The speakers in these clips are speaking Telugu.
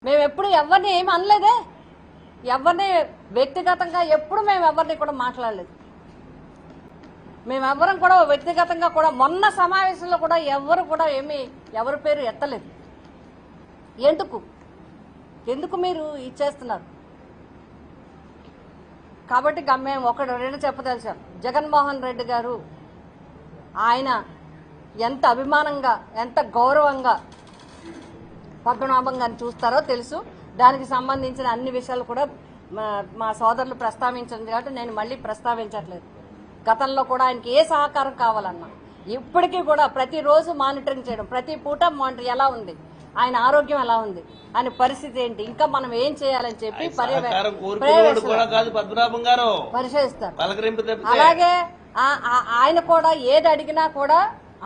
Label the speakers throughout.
Speaker 1: మేము ఎప్పుడు ఎవరిని ఏమి అనలేదే, ఎవరిని వ్యక్తిగతంగా ఎప్పుడు మేము ఎవరిని కూడా మాట్లాడలేదు. మేమెవ్వరం కూడా వ్యక్తిగతంగా కూడా మొన్న సమావేశంలో కూడా ఎవరు కూడా ఎవరి పేరు ఎత్తలేదు. ఎందుకు మీరు ఇచ్చేస్తున్నారు? కాబట్టి మేము రెండు చెప్పదలిచాం. జగన్మోహన్ రెడ్డి గారు ఆయన ఎంత అభిమానంగా ఎంత గౌరవంగా పద్మనాభం గారిని చూస్తారో తెలుసు. దానికి సంబంధించిన అన్ని విషయాలు కూడా మా సోదరులు ప్రస్తావించింది కాబట్టి నేను మళ్ళీ ప్రస్తావించట్లేదు. గతంలో కూడా ఆయనకి ఏ సహకారం కావాలన్నా ఇప్పటికీ కూడా ప్రతిరోజు మానిటరింగ్ చేయడం, ప్రతి పూట మానిటర్ ఎలా ఉంది, ఆయన ఆరోగ్యం ఎలా ఉంది, ఆయన పరిస్థితి ఏంటి, ఇంకా మనం ఏం చేయాలని చెప్పి పరిశీలిస్తారు. అలాగే ఆయన కూడా ఏది అడిగినా కూడా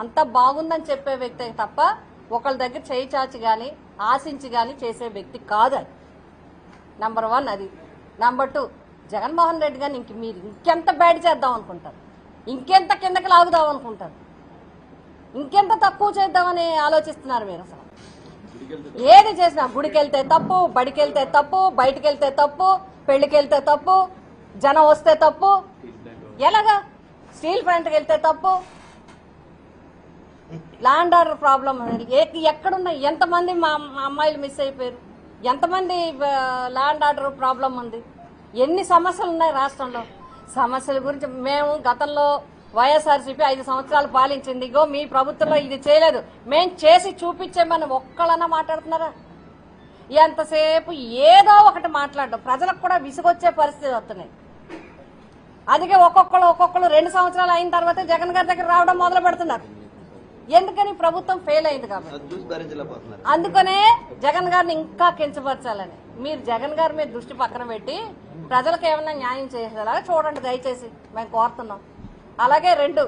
Speaker 1: అంత బాగుందని చెప్పే వ్యక్తి తప్ప ఒకళ్ళ దగ్గర చేయి చాచి గాని ఆశించి గాని చేసే వ్యక్తి కాదు. అది నంబర్ 1. అది నంబర్ 2, జగన్మోహన్ రెడ్డి గారిని మీరు ఇంకెంత బ్యాడ్ చేద్దాం అనుకుంటారు, ఇంకెంత కిందకి లాగుదాం అనుకుంటారు, ఇంకెంత తక్కువ చేద్దామని ఆలోచిస్తున్నారు మీరు. అసలు ఏది చేసినా గుడికి వెళ్తే తప్పు, బడికి వెళ్తే తప్పు, బయటికి వెళ్తే తప్పు, పెళ్లికి వెళ్తే తప్పు, జనం వస్తే తప్పు, ఎలాగా స్టీల్ ప్లాంట్కి వెళ్తే తప్పు, ల్యాండ్ ఆర్డర్ ప్రాబ్లం ఎక్కడున్నా, ఎంతమంది మా అమ్మాయిలు మిస్ అయిపోయారు, ఎంతమంది ల్యాండ్ ఆర్డర్ ప్రాబ్లం ఉంది, ఎన్ని సమస్యలు ఉన్నాయి రాష్ట్రంలో. సమస్యల గురించి మేము గతంలో వైఎస్ఆర్సీపీ 5 సంవత్సరాలు పాలించింది, ఇగో మీ ప్రభుత్వంలో ఇది చేయలేదు, మేము చేసి చూపించామని ఒక్కళ్ళన్నా మాట్లాడుతున్నారా? ఎంతసేపు ఏదో ఒకటి మాట్లాడడం ప్రజలకు కూడా విసుగొచ్చే పరిస్థితి వస్తున్నాయి. అందుకే ఒక్కొక్కరు 2 సంవత్సరాలు అయిన తర్వాత జగన్ గారి దగ్గర రావడం మొదలు పెడుతున్నారు. ఎందుకని? ప్రభుత్వం ఫెయిల్ అయింది కాబట్టి. అందుకనే జగన్ గారిని ఇంకా కించపరచాలని మీరు జగన్ గారి మీద దృష్టి పక్కన పెట్టి ప్రజలకు ఏమైనా న్యాయం చేసేలాగా చూడండి దయచేసి మేము కోరుతున్నాం. అలాగే 2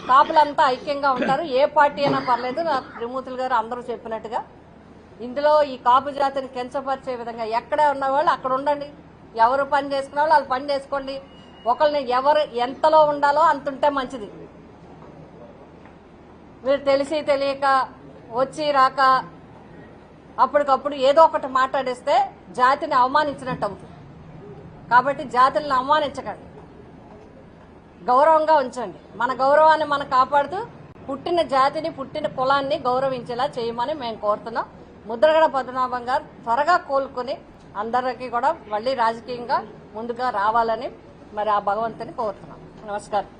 Speaker 1: కాపులంతా ఐక్యంగా ఉంటారు, ఏ పార్టీ అయినా పర్లేదు. నాకు త్రిమూర్తులు గారు అందరూ చెప్పినట్టుగా ఇందులో ఈ కాపు జాతిని కించపరిచే విధంగా ఎక్కడే ఉన్నవాళ్ళు అక్కడ ఉండండి, ఎవరు పని చేసుకున్న వాళ్ళు వాళ్ళు పని చేసుకోండి. ఒకరిని ఎవరు ఎంతలో ఉండాలో అంతుంటే మంచిది. మీరు తెలిసి తెలియక వచ్చి రాక అప్పటికప్పుడు ఏదో ఒకటి మాట్లాడేస్తే జాతిని అవమానించినట్టు అవుతుంది. కాబట్టి జాతులను అవమానించకండి, గౌరవంగా ఉంచండి. మన గౌరవాన్ని మనం కాపాడుతూ పుట్టిన జాతిని పుట్టిన కులాన్ని గౌరవించేలా చేయమని మేము కోరుతున్నాం. ముద్రగడ పద్మనాభం గారు త్వరగా కోలుకొని అందరికీ కూడా మళ్ళీ రాజకీయంగా ముందుగా రావాలని మరి ఆ భగవంతుని కోరుతున్నాం. నమస్కారం.